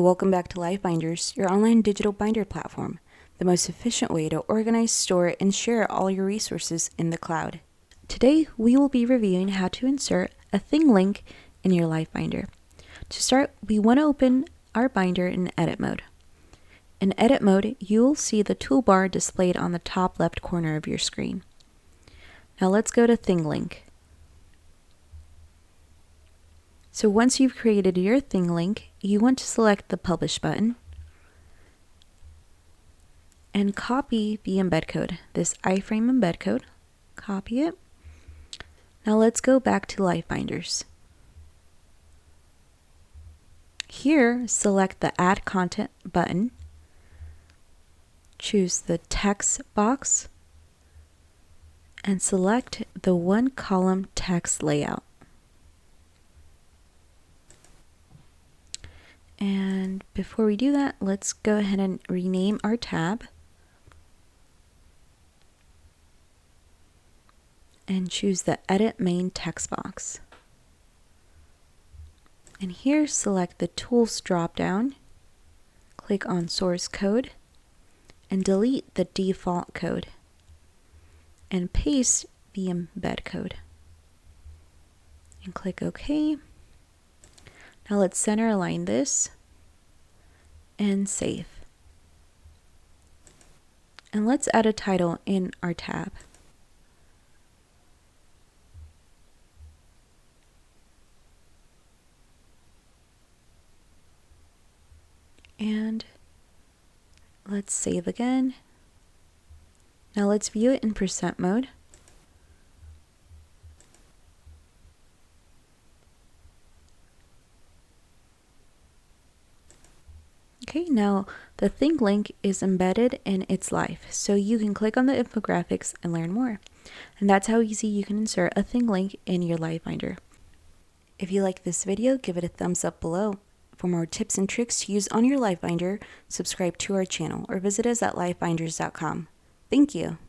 welcome back to LiveBinders, your online digital binder platform, the most efficient way to organize, store, and share all your resources in the cloud. Today, we will be reviewing how to insert a Thinglink in your LiveBinder. To start, we want to open our binder in edit mode. In edit mode, you will see the toolbar displayed on the top left corner of your screen. Now let's go to Thinglink. So once you've created your Thinglink, you want to select the Publish button and copy the embed code, this iframe embed code. Copy it. Now let's go back to LiveBinders. Here, select the Add Content button. Choose the text box and select the one-column text layout. And before we do that, let's go ahead and rename our tab and choose the Edit Main text box. And here, select the Tools dropdown, click on Source Code, and delete the default code, and paste the embed code. And click OK. Now let's center align this and save. And let's add a title in our tab. And let's save again. Now let's view it in percent mode. Okay, now the Thinglink is embedded and it's live, so you can click on the infographics and learn more. And that's how easy you can insert a Thinglink in your LiveBinder. If you like this video, give it a thumbs up below. For more tips and tricks to use on your LiveBinder, subscribe to our channel or visit us at livebinders.com. Thank you.